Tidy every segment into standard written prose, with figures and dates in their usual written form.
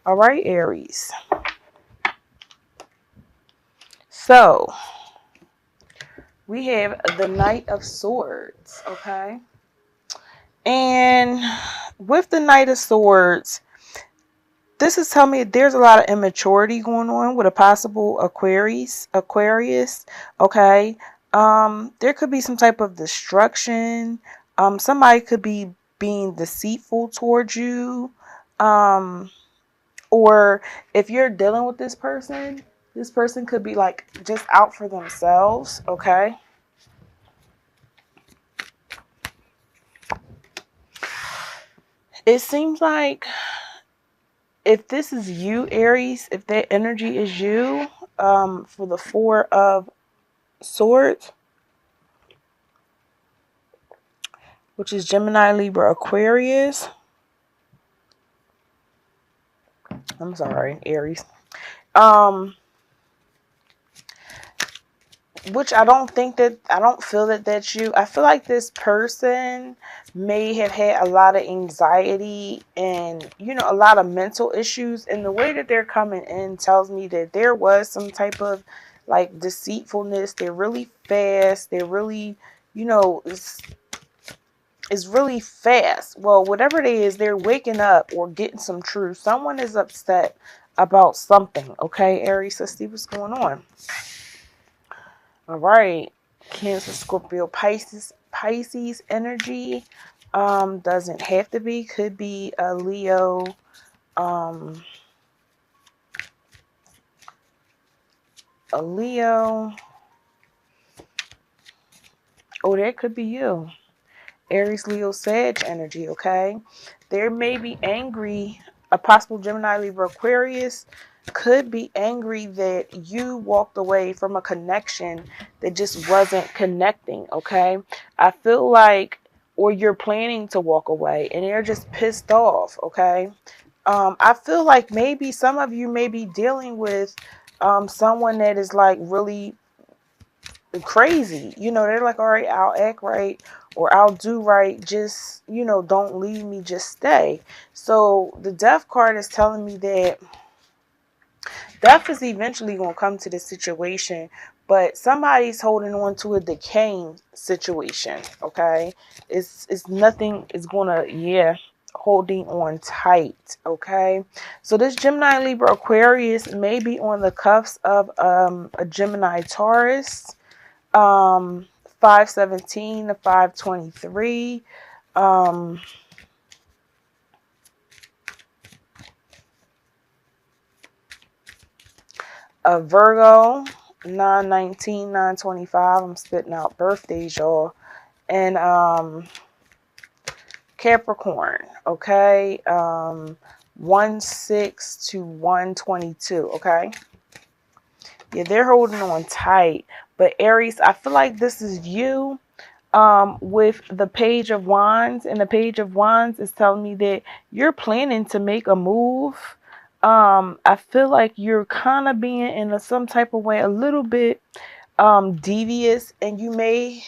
All right, Aries. So we have the Knight of Swords, okay? And with the Knight of Swords, this is telling me there's a lot of immaturity going on with a possible Aquarius, okay? There could be some type of destruction. Somebody could be being deceitful towards you. Um, or if you're dealing with this person could be like just out for themselves, okay? It seems like if this is you, Aries, if that energy is you, for the Four of Swords, which is Gemini, Libra, Aquarius. I'm sorry, Aries. Um, which I don't feel that that's you. I feel like this person may have had a lot of anxiety and, a lot of mental issues. And the way that they're coming in tells me that there was some type of like deceitfulness. They're really fast. They're really, it's really fast. Well, whatever it is, they're waking up or getting some truth. Someone is upset about something. Okay, Aries, let's see what's going on. All right, Cancer, Scorpio, Pisces energy. Doesn't have to be. Could be a Leo. A Leo. Oh, that could be you. Aries, Leo, Sag energy, okay? There may be angry, a possible Gemini, Libra, Aquarius could be angry that you walked away from a connection that just wasn't connecting, okay? I feel like, or you're planning to walk away and they're just pissed off, okay? I feel like maybe some of you may be dealing with someone that is like really crazy. They're like, all right, I'll act right or I'll do right. Just, don't leave me, just stay. So the death card is telling me that death is eventually going to come to this situation, but somebody's holding on to a decaying situation, okay? It's nothing is going to, holding on tight, okay? So this Gemini, Libra, Aquarius may be on the cuffs of a Gemini, Taurus. 517 to 523. A Virgo, 919, 925. I'm spitting out birthdays, y'all. And Capricorn, okay? 16 to 122, okay? Yeah, they're holding on tight. But Aries, I feel like this is you. With the Page of Wands, and the Page of Wands is telling me that you're planning to make a move. I feel like you're kind of being in some type of way a little bit devious, and you may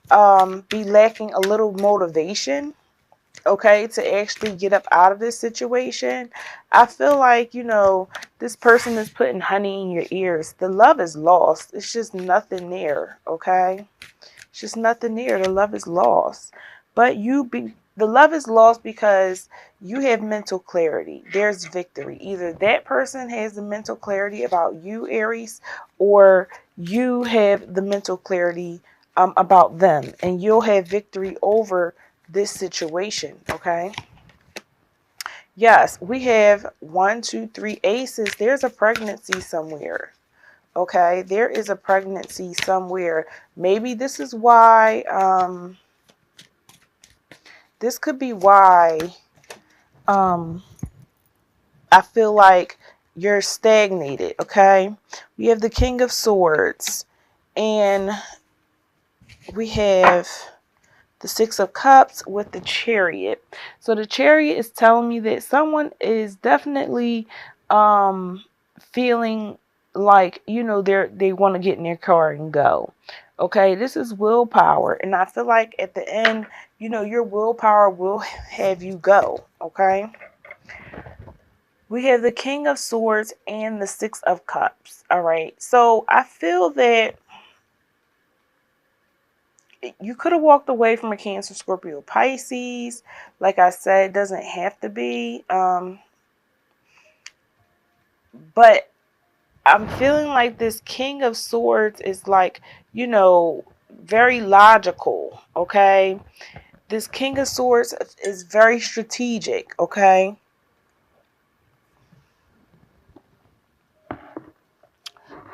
be lacking a little motivation, okay, to actually get up out of this situation. I feel like, this person is putting honey in your ears. The love is lost. It's just nothing there, okay? It's just nothing there. The love is lost. But the love is lost because you have mental clarity. There's victory. Either that person has the mental clarity about you, Aries, or you have the mental clarity about them. And you'll have victory over this situation, okay? Yes, we have 1, 2, 3 aces. There's a pregnancy somewhere. Okay, there is a pregnancy somewhere. Maybe this is why, this could be why I feel like you're stagnated, okay? We have the King of Swords, and we have the Six of Cups with the Chariot. So the Chariot is telling me that someone is definitely feeling like, they want to get in their car and go. Okay, this is willpower, and I feel like at the end, your willpower will have you go, okay? We have the King of Swords and the Six of Cups. All right. So I feel that you could have walked away from a Cancer, Scorpio, Pisces. Like I said, it doesn't have to be. But I'm feeling like this King of Swords is like, very logical. Okay. This King of Swords is very strategic. Okay.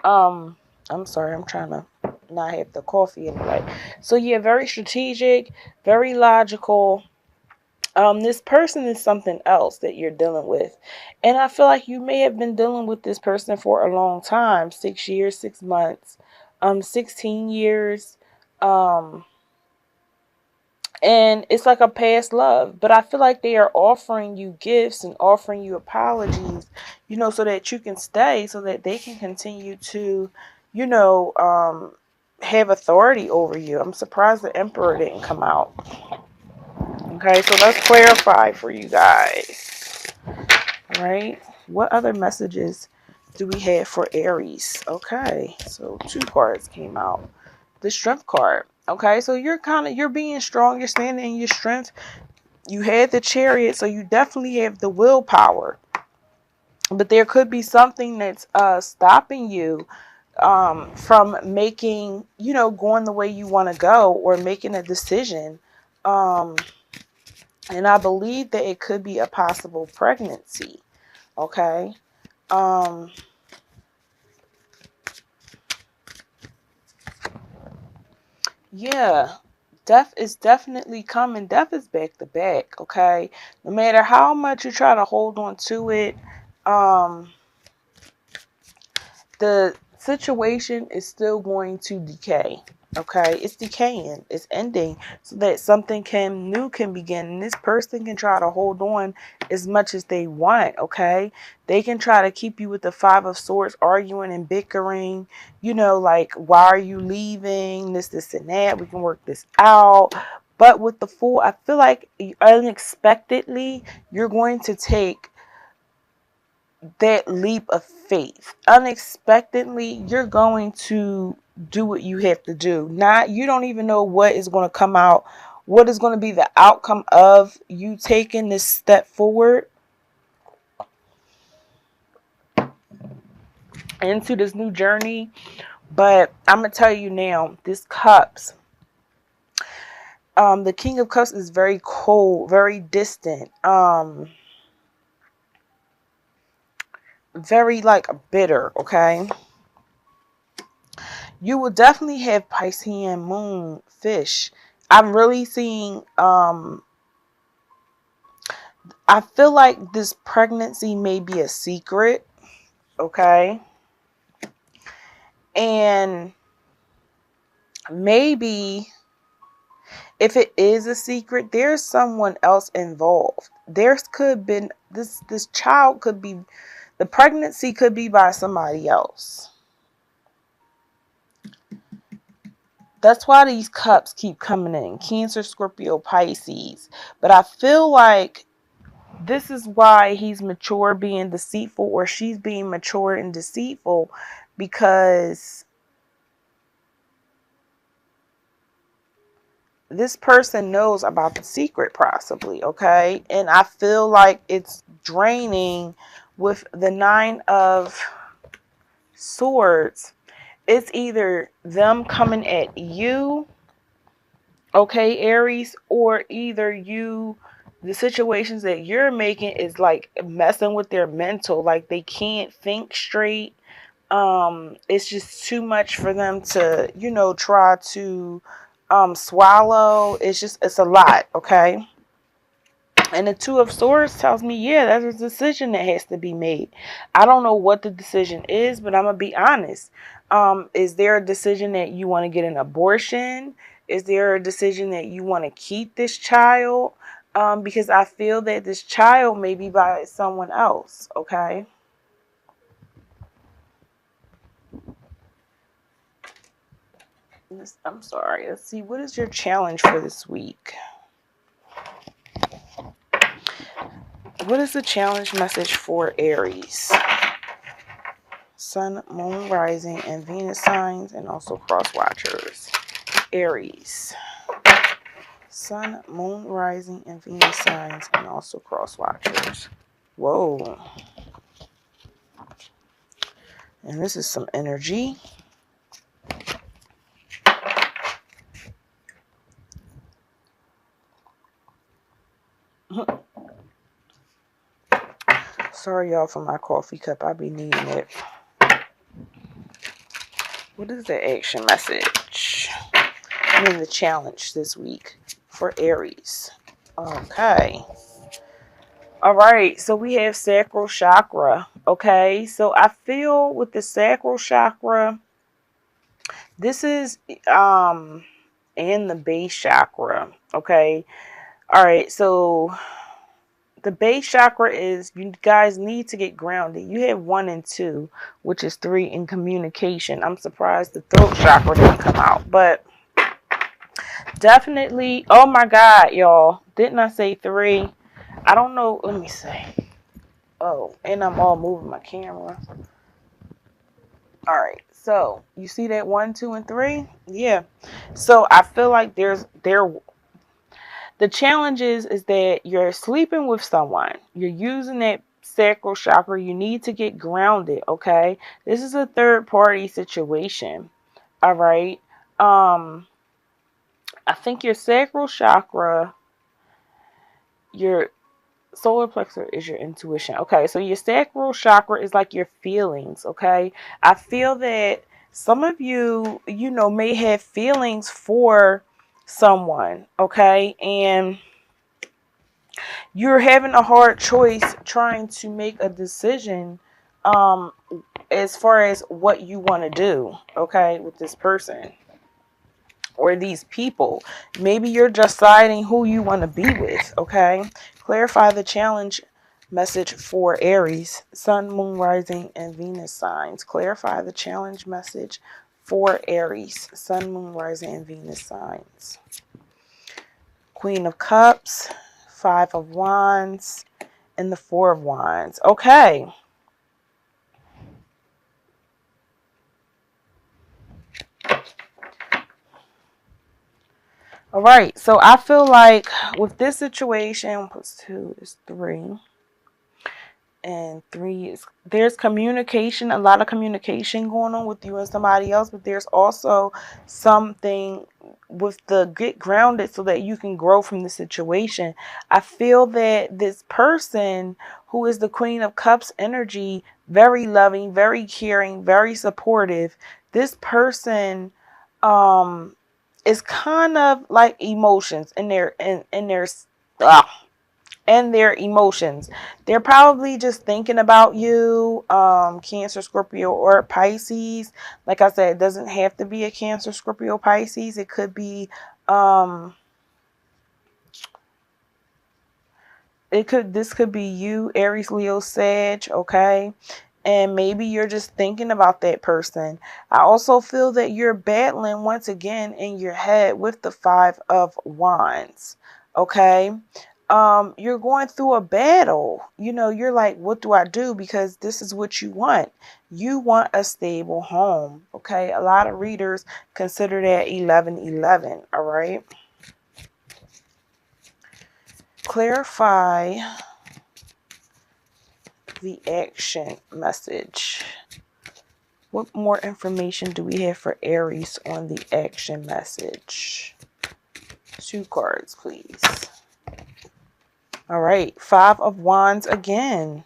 Um, I'm sorry, I'm trying to not have the coffee in the way. So yeah, very strategic, very logical. This person is something else that you're dealing with. And I feel like you may have been dealing with this person for a long time, 6 years, 6 months, 16 years. Um, and it's like a past love, but I feel like they are offering you gifts and offering you apologies, so that you can stay, so that they can continue to, you know um have authority over you. I'm surprised the Emperor didn't come out. Okay, so let's clarify for you guys. All right, what other messages do we have for Aries? Okay, so two cards came out. The Strength card. Okay, so you're being strong, you're standing in your strength. You had the Chariot, so you definitely have the willpower. But there could be something that's stopping you from making, going the way you want to go, or making a decision. Um, and I believe that it could be a possible pregnancy. Okay. Um, yeah. Death is definitely coming. Death is back to back. Okay. No matter how much you try to hold on to it, um, the situation is still going to decay. Okay, it's decaying, it's ending, so that something new can begin. And this person can try to hold on as much as they want. Okay, they can try to keep you with the Five of Swords, arguing and bickering. Like, why are you leaving? This, and that. We can work this out. But with the Fool, I feel like unexpectedly you're going to take that leap of faith. Unexpectedly, you're going to do what you have to do. You don't even know what is going to come out, what is going to be the outcome of you taking this step forward into this new journey. But I'm going to tell you now, this Cups, the King of Cups is very cold, very distant, very like bitter. Okay, you will definitely have Piscean moon fish. I'm really seeing, I feel like this pregnancy may be a secret. Okay. And maybe if it is a secret, there's someone else involved. There's could been this child could be, the pregnancy could be by somebody else. That's why these cups keep coming in. Cancer, Scorpio, Pisces. But I feel like this is why he's mature being deceitful, or she's being mature and deceitful, because this person knows about the secret, possibly. Okay. And I feel like it's draining with the Nine of Swords. It's either them coming at you, okay, Aries, or either the situations that you're making is like messing with their mental, like they can't think straight. It's just too much for them to, try to swallow. It's a lot. Okay. And the Two of Swords tells me, yeah, there's a decision that has to be made. I don't know what the decision is, but I'm going to be honest. Is there a decision that you want to get an abortion? Is there a decision that you want to keep this child? Because I feel that this child may be by someone else. Okay. I'm sorry. Let's see. What is your challenge for this week? What is the challenge message for Aries? Sun, Moon, Rising, and Venus signs, and also cross watchers. Aries. Sun, Moon, Rising, and Venus signs, and also cross watchers. Whoa. And this is some energy. Sorry, y'all, for my coffee cup. I be needing it. What is the action message? I mean, the challenge this week for Aries. Okay. All right. So we have sacral chakra. Okay. So I feel with the sacral chakra, this is and the base chakra. Okay. All right. So the base chakra is, you guys need to get grounded. You have 1 and 2, which is 3 in communication. I'm surprised the throat chakra didn't come out, but definitely. Oh my God, y'all. Didn't I say 3? I don't know. Let me see. Oh, and I'm all moving my camera. All right. So you see that 1, 2, and 3? Yeah. So I feel like the challenge is that you're sleeping with someone. You're using that sacral chakra. You need to get grounded, okay? This is a third party situation. All right. I think your sacral chakra, your solar plexus is your intuition. Okay, so your sacral chakra is like your feelings, okay? I feel that some of you, may have feelings for someone, okay? And you're having a hard choice trying to make a decision as far as what you want to do, okay, with this person or these people. Maybe you're deciding who you want to be with, okay? Clarify the challenge message for Aries, Sun, Moon, Rising, and Venus signs. Clarify the challenge message for Aries, Sun, Moon, Rising, and Venus signs. Queen of Cups, 5 of Wands, and the 4 of Wands. Okay. All right. So I feel like with this situation, +2 is 3. And 3 is, there's communication, a lot of communication going on with you and somebody else, but there's also something with the get grounded so that you can grow from the situation. I feel that this person who is the Queen of Cups energy, very loving, very caring, very supportive. This person is kind of like emotions in their emotions. They're probably just thinking about you, Cancer, Scorpio, or Pisces. Like I said, it doesn't have to be a Cancer, Scorpio, Pisces. It could be, this could be you, Aries, Leo, Sag, okay? And maybe you're just thinking about that person. I also feel that you're battling once again in your head with the 5 of Wands, okay? You're going through a battle. You're like, what do I do? Because this is what you want. You want a stable home, okay? A lot of readers consider that 1111, all right? Clarify the action message. What more information do we have for Aries on the action message? 2 cards, please. All right, 5 of Wands again.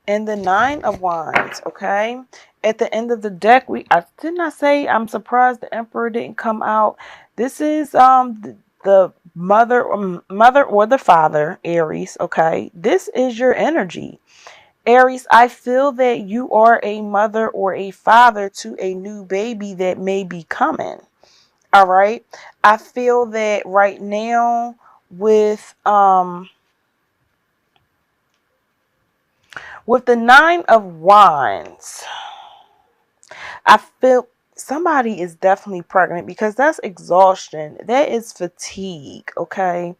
And the 9 of Wands, okay? At the end of the deck, I did not say I'm surprised the Emperor didn't come out. This is the mother or the father, Aries, okay? This is your energy. Aries, I feel that you are a mother or a father to a new baby that may be coming. All right. I feel that right now with the 9 of Wands, I feel somebody is definitely pregnant because that's exhaustion. That is fatigue, okay?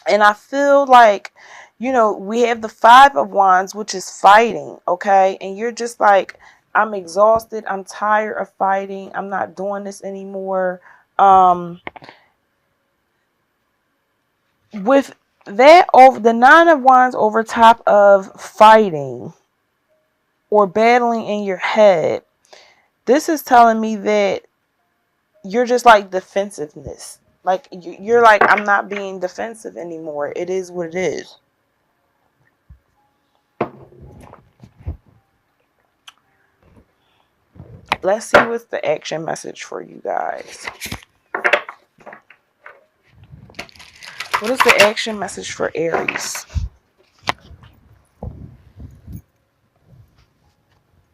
And I feel like, you know, we have the Five of Wands, which is fighting, okay? And you're just like, I'm exhausted. I'm tired of fighting. I'm not doing this anymore. With that, over the Nine of Wands over top of fighting or battling in your head, this is telling me that you're just like defensiveness. Like you're like, I'm not being defensive anymore. It is what it is. Let's see what's the action message for you guys. What is the action message for Aries?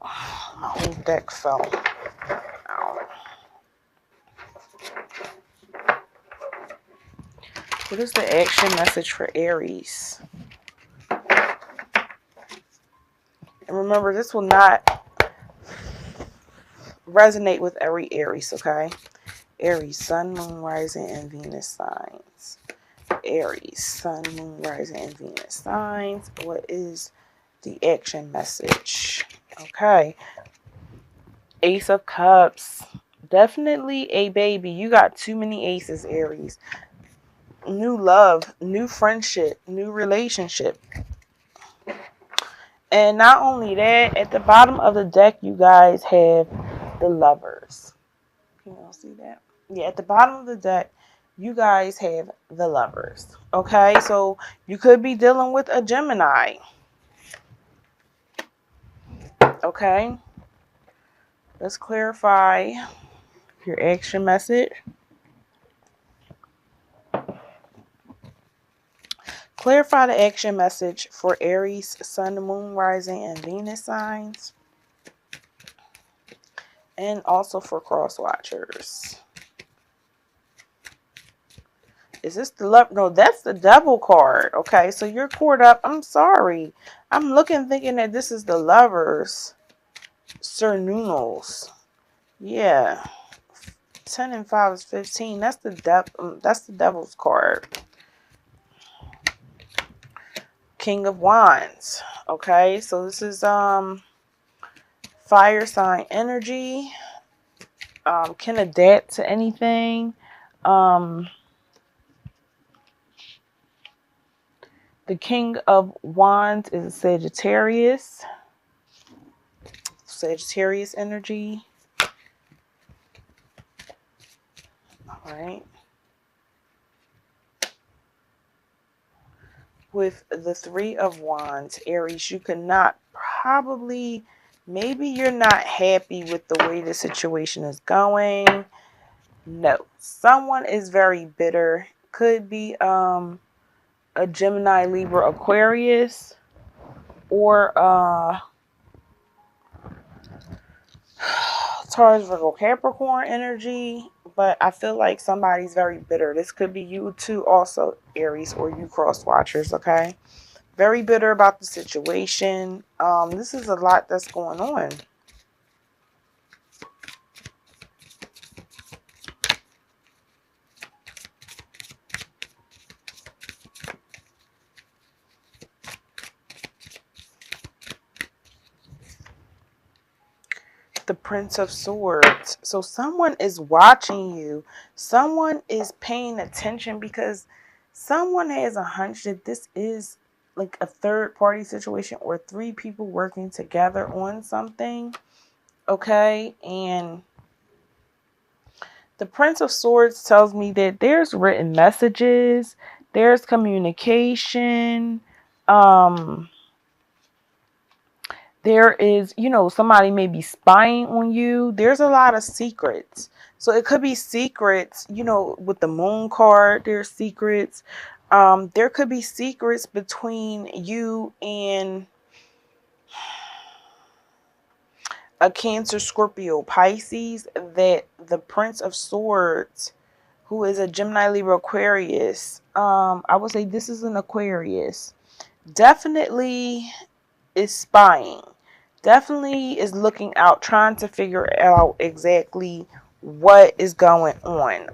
My whole deck fell out. What is the action message for Aries? And remember, this will not resonate with every Aries, okay? Aries, Sun, Moon, Rising, and Venus signs. Aries, Sun, Moon, Rising, and Venus signs. What is the action message? Okay. Ace of Cups. Definitely a baby. You got too many aces, Aries. New love, new friendship, new relationship. And not only that, at the bottom of the deck, you guys have the Lovers. Can y'all see that? Yeah, at the bottom of the deck, you guys have the Lovers. Okay, so you could be dealing with a Gemini. Okay, let's clarify your action message. Clarify the action message for Aries, Sun, Moon, Rising, and Venus signs. And also for cross watchers. Is this the love? No, that's the Devil card. Okay, so you're caught up. I'm sorry. I'm looking thinking that this is the Lovers. Sir Nunos. Yeah. 10 and 5 is 15. That's the Devil's card. King of Wands. Okay, so this is fire sign energy. Can adapt to anything. The King of Wands is a Sagittarius. Sagittarius energy. All right. With the Three of Wands, Aries, you cannot probably, maybe you're not happy with the way the situation is going. No, someone is very bitter. Could be a Gemini, Libra, Aquarius, or Taurus, Virgo, Capricorn energy. But I feel like somebody's very bitter. This could be you too, also Aries, or you cross watchers. Okay. Very bitter about the situation. This is a lot that's going on. The Prince of Swords. So someone is watching you. Someone is paying attention because someone has a hunch that this is like a third party situation or three people working together on something. Okay. And the Prince of Swords tells me that there's written messages, there's communication, there is, you know, somebody may be spying on you. There's a lot of secrets. So it could be secrets, you know, with the Moon card, there's secrets. There could be secrets between you and a Cancer, Scorpio, Pisces that the Prince of Swords, who is a Gemini, Libra, Aquarius, I would say this is an Aquarius, definitely is spying. Definitely is looking out, trying to figure out exactly what is going on.